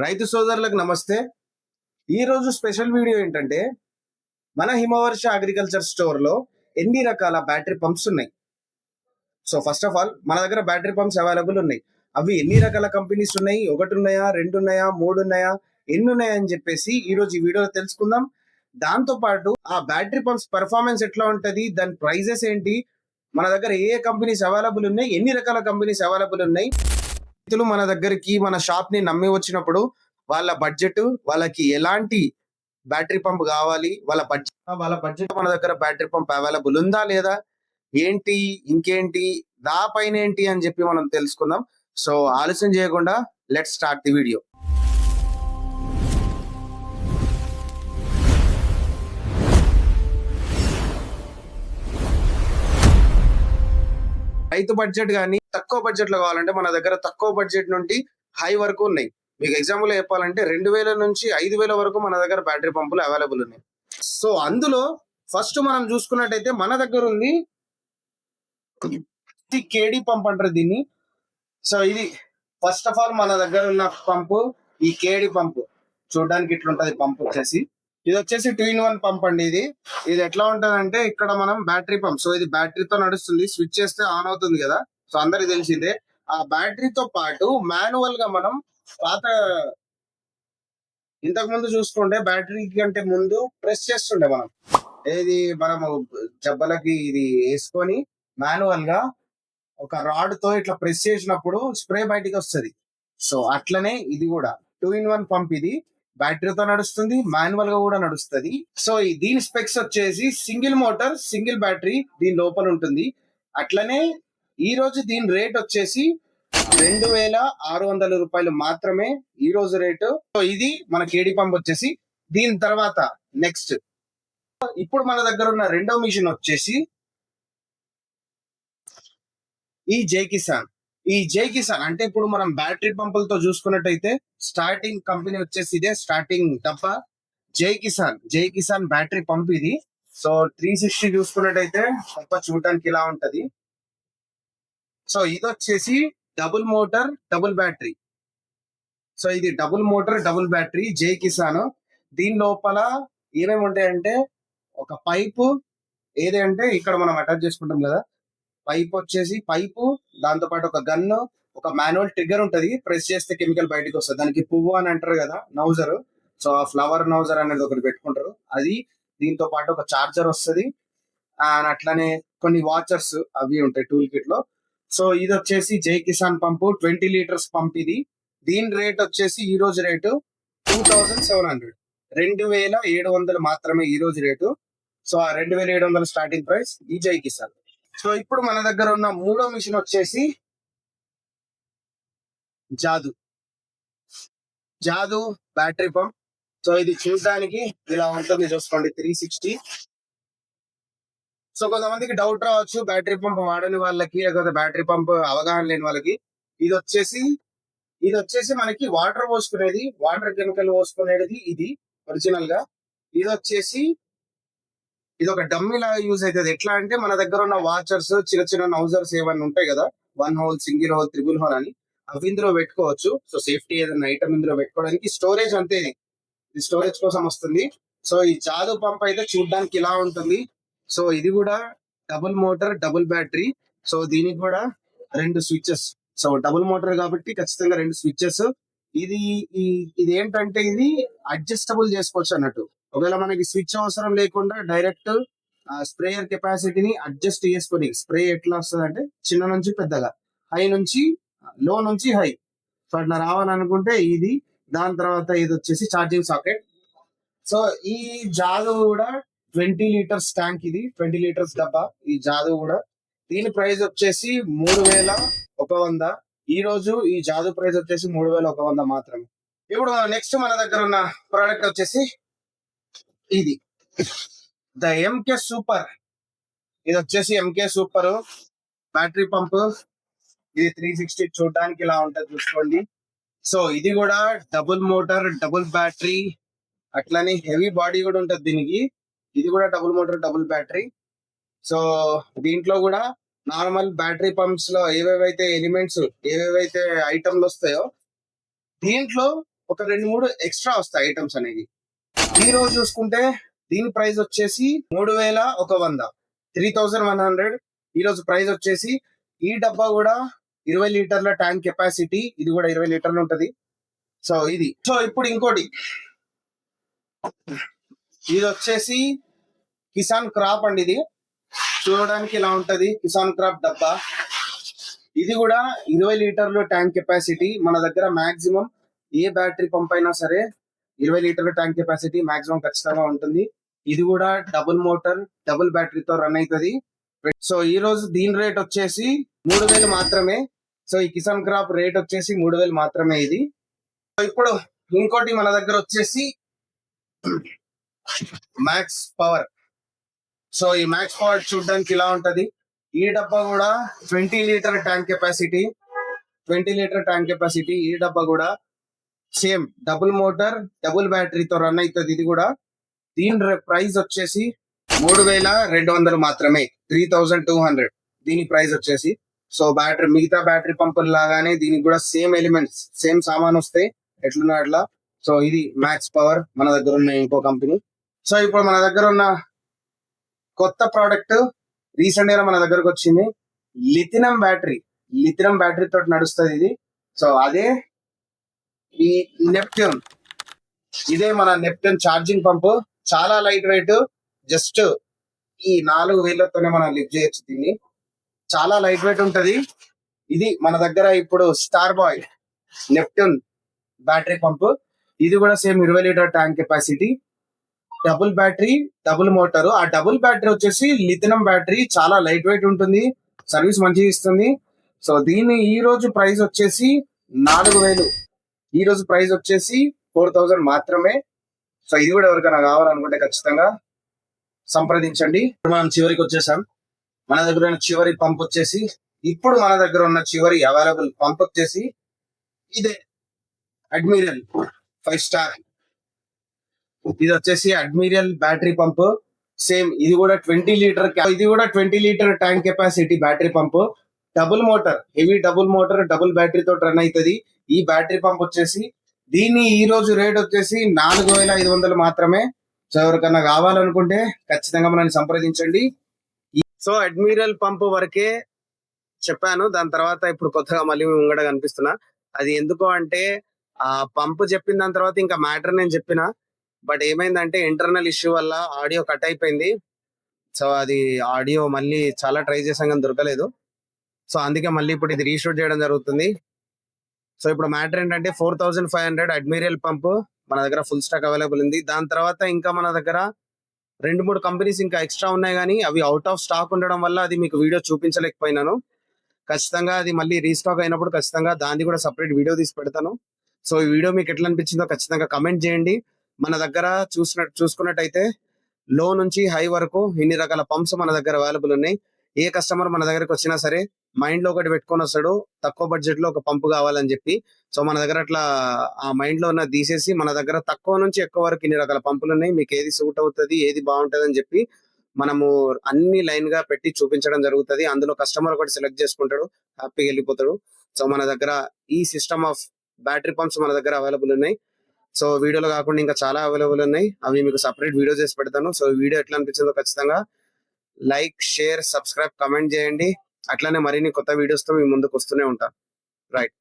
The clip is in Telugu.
రైతు సోదరులకు నమస్తే. ఈ రోజు స్పెషల్ వీడియో ఏంటంటే మన హిమవర్ష అగ్రికల్చర్ స్టోర్ లో ఎన్ని రకాల బ్యాటరీ పంప్స్ ఉన్నాయి. సో ఫస్ట్ ఆఫ్ ఆల్ మన దగ్గర బ్యాటరీ పంప్స్ అవైలబుల్ ఉన్నాయి. అవి ఎన్ని రకాల కంపెనీస్ ఉన్నాయి, ఒకటి ఉన్నాయా, రెండు ఉన్నాయా, మూడు ఉన్నాయా, ఎన్ని ఉన్నాయా అని చెప్పేసి ఈ రోజు ఈ వీడియోలో తెలుసుకుందాం. దాంతో పాటు ఆ బ్యాటరీ పంప్స్ పర్ఫార్మెన్స్ ఎట్లా ఉంటది, దాని ప్రైజెస్ ఏంటి, మన దగ్గర ఏ ఏ కంపెనీస్ అవైలబుల్ ఉన్నాయి, ఎన్ని రకాల కంపెనీస్ అవైలబుల్ ఉన్నాయి. రైతులు మన దగ్గరికి మన షాప్ ని నమ్మి వచ్చినప్పుడు వాళ్ళ బడ్జెట్, వాళ్ళకి ఎలాంటి బ్యాటరీ పంప్ కావాలి, వాళ్ళ బడ్జెట్ మన దగ్గర బ్యాటరీ పంప్ అవైలబుల్ ఉందా లేదా, ఏంటి ఇంకేంటి పైన ఏంటి అని చెప్పి మనం తెలుసుకుందాం. సో ఆలస్యం చేయకుండా లెట్స్ స్టార్ట్ ది వీడియో. రైతు బడ్జెట్ కానీ తక్కువ బడ్జెట్ లో కావాలంటే మన దగ్గర తక్కువ బడ్జెట్ నుండి హై వరకు ఉన్నాయి. మీకు ఎగ్జాంపుల్ చెప్పాలంటే 2000 నుంచి 5000 వరకు మన దగ్గర బ్యాటరీ పంపులు అవైలబుల్ ఉన్నాయి. సో అందులో ఫస్ట్ మనం చూసుకున్నట్టయితే మన దగ్గర ఉంది కేడీ పంప్ అంటారు దీన్ని. సో ఇది ఫస్ట్ ఆఫ్ ఆల్ మన దగ్గర ఉన్న పంపు ఈ కేడీ పంపు. చూడడానికి ఇట్లుంటది పంప్ వచ్చేసి. ఇది వచ్చేసి 2-in-1 పంప్ అండి. ఇది ఎట్లా ఉంటది అంటే ఇక్కడ మనం బ్యాటరీ పంప్, సో ఇది బ్యాటరీతో నడుస్తుంది, స్విచ్ చేస్తే ఆన్ అవుతుంది కదా, సో అందరికి తెలిసిందే. ఆ బ్యాటరీతో పాటు మాన్యువల్ గా మనం పాత ఇంతకు ముందు చూసుకుంటే బ్యాటరీ కంటే ముందు ప్రెస్ చేస్తుండే మనం, ఏది మనము జబ్బలకి ఇది వేసుకొని మాన్యువల్ గా ఒక రాడ్ తో ఇట్లా ప్రెస్ చేసినప్పుడు స్ప్రే బయటికి వస్తుంది. సో అట్లనే ఇది కూడా 2-in-1 పంప్. ఇది బ్యాటరీతో నడుస్తుంది, మాన్యువల్ గా కూడా నడుస్తుంది. సో దీని స్పెక్స్ వచ్చేసి సింగిల్ మోటార్ సింగిల్ బ్యాటరీ దీని లోపల ఉంటుంది. అట్లనే ఈ రోజు దీని రేట్ వచ్చేసి 2600 రూపాయలు మాత్రమే ఈ రోజు రేటు. సో ఇది మన కేడీ పంప్ వచ్చేసి. దీని తర్వాత నెక్స్ట్ ఇప్పుడు మన దగ్గర ఉన్న రెండో మిషన్ వచ్చేసి ఈ జై కిసాన్ అంటే ఇప్పుడు మనం బ్యాటరీ పంపులతో చూసుకున్నట్టయితే స్టార్టింగ్ కంపెనీ వచ్చేసి ఇదే స్టార్టింగ్ డబ్బా జై కిసాన్ బ్యాటరీ పంప్ ఇది. సో 360 చూసుకున్నట్టయితే పంప చూడటానికి ఇలా ఉంటది. సో ఇది వచ్చేసి double motor double battery. So ఇది డబుల్ మోటార్ డబుల్ బ్యాటరీ జై కిసాన్. దీని లోపల ఏమేమి ఉంటాయంటే ఒక పైపు, ఏదంటే ఇక్కడ మనం అటాచ్ చేసుకుంటాం కదా, పైపు దాంతో పాటు ఒక గన్ను, ఒక మాన్యువల్ ట్రిగ్గర్ ఉంటది, ప్రెస్ చేస్తే కెమికల్ బయటకు వస్తుంది. దానికి పువ్వు అని అంటారు కదా, నౌజర్. సో ఆ ఫ్లవర్ నౌజర్ అనేది ఒకటి పెట్టుకుంటారు అది. దీంతో పాటు ఒక చార్జర్ వస్తుంది, అట్లానే కొన్ని వాచర్స్ అవి ఉంటాయి టూల్ కిట్ లో. సో ఇది వచ్చేసి జై కిసాన్ పంపు 20 లీటర్స్ పంప్ ఇది. దీని రేట్ వచ్చేసి ఈ రోజు రేటు 2700, 2700 మాత్రమే ఈ రోజు రేటు. సో ఆ 2700 స్టార్టింగ్ ప్రైస్ ఈ జై కిసాన్. సో ఇప్పుడు మన దగ్గర ఉన్న మూడో మిషన్ వచ్చేసి జాదు బ్యాటరీ పంప్. సో ఇది చూడడానికి ఇలా ఉంటుంది, చూసుకోండి 360. సో కొంతమందికి డౌట్ రావచ్చు బ్యాటరీ పంప్ వాడని వాళ్ళకి, లేకపోతే బ్యాటరీ పంప్ అవగాహన లేని వాళ్ళకి. ఇది వచ్చేసి మనకి వాటర్ పోసుకునేది, వాటర్ కెమికల్ పోసుకునేది ఇది ఒరిజినల్ గా. ఇది ఒక డమ్మీ లాగా యూజ్ అవుతుంది. ఎట్లా అంటే మన దగ్గర ఉన్న వాచర్స్, చిన్న చిన్న నౌజర్స్ ఏమన్నా ఉంటాయి కదా, 1 whole, single whole, triple whole అని, అవి ఇందులో పెట్టుకోవచ్చు. సో సేఫ్టీ ఏదైనా ఐటమ్ ఇందులో పెట్టుకోవడానికి. స్టోరేజ్ అంతే, ఇది స్టోరేజ్ కోసం వస్తుంది. సో ఈ జాదు పంప్ అయితే చూడడానికి ఇలా ఉంటుంది. సో ఇది కూడా double motor double battery. So దీనికి కూడా 2 స్విచెస్. సో డబుల్ మోటార్ కాబట్టి ఖచ్చితంగా 2 స్విచెస్. ఇది ఏంటంటే ఇది అడ్జస్టబుల్ చేసుకోవచ్చు అన్నట్టు. ఒకవేళ మనకి స్విచ్ అవసరం లేకుండా డైరెక్ట్ స్ప్రేయర్ కెపాసిటీని అడ్జస్ట్ చేసుకొని స్ప్రే ఎట్లా వస్తుంది అంటే చిన్న నుంచి పెద్దగా, హై నుంచి లో నుంచి హై, సో అట్లా రావాలనుకుంటే ఇది. దాని తర్వాత ఇది వచ్చేసి ఛార్జింగ్ సాకెట్. సో ఈ జాదు కూడా 20 లీటర్స్ ట్యాంక్, ఇది 20 లీటర్స్ డబ్బా ఈ జాదు కూడా. దీని ప్రైస్ వచ్చేసి 3100. ఈ రోజు ఈ జాదు ప్రైస్ వచ్చేసి 3100 మాత్రమే. ఇప్పుడు నెక్స్ట్ మన దగ్గర ఉన్న ప్రోడక్ట్ వచ్చేసి ఇది ద ఎంకే సూపర్. ఇది వచ్చేసి ఎంకే సూపర్ బ్యాటరీ పంప్. ఇది 360 చూడడానికి ఇలా ఉంటది, చూసుకోండి. సో ఇది కూడా డబుల్ మోటార్ డబుల్ బ్యాటరీ, అట్లానే హెవీ బాడీ కూడా ఉంటది దీనికి. ఇది కూడా double motor double battery. So దీంట్లో కూడా నార్మల్ బ్యాటరీ పంప్స్ లో ఏవేవైతే ఎలిమెంట్స్, ఏవేవైతే ఐటమ్లు వస్తాయో దీంట్లో ఒక 2-3 ఎక్స్ట్రా వస్తాయి ఐటమ్స్ అనేవి. ఈ రోజు చూసుకుంటే దీని ప్రైస్ వచ్చేసి 3100, 3100. ఈ రోజు ప్రైస్ వచ్చేసి ఈ డబ్బా కూడా 20 లీటర్ల ట్యాంక్ కెపాసిటీ, ఇది కూడా 20 లీటర్లు ఉంటది. సో ఇది. సో ఇప్పుడు ఇంకోటి, ఇది వచ్చేసి కిసాన్ క్రాప్ అండి. ఇది చూడడానికి ఇలా ఉంటది, కిసాన్ క్రాప్ డబ్బా. ఇది కూడా 20 లీటర్లు ట్యాంక్ కెపాసిటీ. మన దగ్గర మాక్సిమం ఏ బ్యాటరీ పంప్ అయినా సరే 20 లీటర్ల ట్యాంక్ కెపాసిటీ మాక్సిమం ఖచ్చితంగా ఉంటుంది. ఇది కూడా డబుల్ మోటార్, డబుల్ బ్యాటరీతో రన్ అవుతుంది. సో ఈ రోజు దీని రేట్ వచ్చేసి 3000 మాత్రమే. సో ఈ కిసాన్ క్రాప్ రేట్ వచ్చేసి 3000 మాత్రమే ఇది. సో ఇప్పుడు ఇంకోటి మన దగ్గర వచ్చేసి మ్యాక్స్ పవర్. సో ఈ మ్యాక్స్ పవర్ చూడడానికి ఇలా ఉంటది. ఈ డబ్బా కూడా 20 litre tank capacity, 20 litre tank capacity. ఈ డబ్బా కూడా సేమ్ డబుల్ మోటార్, డబుల్ బ్యాటరీతో రన్ అవుతుంది. ఇది కూడా దీని ప్రైస్ వచ్చేసి 3200 మాత్రమే, 3200 దీని ప్రైస్ వచ్చేసి. సో బ్యాటరీ, మిగతా బ్యాటరీ పంపులు లాగానే దీనికి కూడా సేమ్ ఎలిమెంట్స్, సేమ్ సామాన్ వస్తాయి ఎట్లున్నా అట్లా. సో ఇది మ్యాక్స్ పవర్, మన దగ్గర ఉన్న ఇంకో కంపెనీ. సో ఇప్పుడు మన దగ్గర ఉన్న కొత్త ప్రోడక్ట్ రీసెంట్ గా మన దగ్గరకు వచ్చింది, లిథియం బ్యాటరీ. లిథియం బ్యాటరీ తోటి నడుస్తుంది ఇది. సో అదే ఈ నెప్ట్యూన్. ఇదే మన నెప్ట్యూన్ ఛార్జింగ్ పంపు. చాలా లైట్ వెయిట్, జస్ట్ ఈ 4 వేలతోనే మనం లిఫ్ట్ చేయొచ్చు దీన్ని. చాలా లైట్ వెయిట్ ఉంటది. ఇది మన దగ్గర ఇప్పుడు స్టార్ బాయ్ నెప్ట్యూన్ బ్యాటరీ పంపు. ఇది కూడా same 20 litre tank capacity, double battery, double motor. ఆ డబుల్ బ్యాటరీ వచ్చేసి లిథియం బ్యాటరీ, చాలా లైట్ వెయిట్ ఉంటుంది, సర్వీస్ మంచిగా ఇస్తుంది. సో దీని ఈ రోజు ప్రైస్ వచ్చేసి 4000. ఈ రోజు ప్రైస్ వచ్చేసి 4000 మాత్రమే. సో ఇది కూడా ఎవరికైనా కావాలనుకుంటే ఖచ్చితంగా సంప్రదించండి. మనం చివరికి వచ్చేసాం. మన దగ్గర ఉన్న చివరి పంప్ వచ్చేసి, ఇప్పుడు మన దగ్గర ఉన్న చివరి అవైలబుల్ పంప్ వచ్చేసి ఇదే అడ్మిరల్ 5 స్టార్. ఇది వచ్చేసి అడ్మిరల్ బ్యాటరీ పంప్. సేమ్ ఇది కూడా 20 లీటర్, ఇది కూడా 20 litre tank capacity battery pump. Double motor, heavy double motor, double battery తోటి రన్ అవుతుంది ఈ బ్యాటరీ పంప్ వచ్చేసి. దీని ఈ రోజు రేట్ వచ్చేసి 4500 మాత్రమే. సో ఎవరికన్నా కావాలనుకుంటే ఖచ్చితంగా మనల్ని సంప్రదించండి. సో అడ్మిరల్ పంప్ వరకే చెప్పాను, దాని తర్వాత ఇప్పుడు కొత్తగా మళ్ళీ ముంగడ కనిపిస్తున్నా. అది ఎందుకు అంటే ఆ పంపు చెప్పిన దాని తర్వాత ఇంకా మ్యాటర్ నేను చెప్పిన, బట్ ఏమైందంటే ఇంటర్నల్ ఇష్యూ వల్ల ఆడియో కట్ అయిపోయింది. సో అది ఆడియో మళ్ళీ చాలా ట్రై చేసాం కానీ దొరకలేదు. సో అందుకే మళ్ళీ ఇప్పుడు ఇది రీషూట్ చేయడం జరుగుతుంది. సో ఇప్పుడు మ్యాటర్ ఏంటంటే 4500 అడ్మిరియల్ పంప్ మన దగ్గర ఫుల్ స్టాక్ అవైలబుల్ ఉంది. దాని తర్వాత ఇంకా మన దగ్గర 2-3 కంపెనీస్ ఇంకా ఎక్స్ట్రా ఉన్నాయి, కానీ అవి అవుట్ ఆఫ్ స్టాక్ ఉండడం వల్ల అది మీకు వీడియో చూపించలేకపోయినాను. ఖచ్చితంగా అది మళ్ళీ రీస్టాక్ అయినప్పుడు ఖచ్చితంగా దాన్ని కూడా సపరేట్ వీడియో తీసి పెడతాను. సో ఈ వీడియో మీకు ఎట్లా అనిపించిందో ఖచ్చితంగా కమెంట్ చేయండి. మన దగ్గర చూసుకున్నట్టయితే లో నుంచి హై వరకు ఇన్ని రకాల పంప్స్ మన దగ్గర అవైలబుల్ ఉన్నాయి. ఏ కస్టమర్ మన దగ్గరకు వచ్చినా సరే మైండ్ లో ఒకటి పెట్టుకొని వస్తాడు, తక్కువ బడ్జెట్ లో ఒక పంపు కావాలని చెప్పి. సో మన దగ్గర అట్లా ఆ మైండ్ లో ఉన్న తీసేసి మన దగ్గర తక్కువ నుంచి ఎక్కువ వరకు ఇన్ని రకాల పంపులు ఉన్నాయి, మీకు ఏది సూట్ అవుతుంది, ఏది బాగుంటది అని చెప్పి మనము అన్ని లైన్ గా పెట్టి చూపించడం జరుగుతుంది. అందులో కస్టమర్ ఒకటి సెలెక్ట్ చేసుకుంటాడు, హ్యాపీగా వెళ్ళిపోతాడు. సో మన దగ్గర ఈ సిస్టమ్ ఆఫ్ బ్యాటరీ పంప్స్ మన దగ్గర అవైలబుల్ ఉన్నాయి. సో వీడియోలో కాకుండా ఇంకా చాలా అవైలబుల్ ఉన్నాయి, అవి మీకు సపరేట్ వీడియో చేసి పెడతాను. సో ఈ వీడియో ఎట్లా అనిపించిందో ఖచ్చితంగా లైక్, షేర్, సబ్స్క్రైబ్, కమెంట్ చేయండి. అట్లానే మరిన్ని కొత్త వీడియోస్ తో మీ ముందుకు వస్తూనే ఉంటాను. రైట్.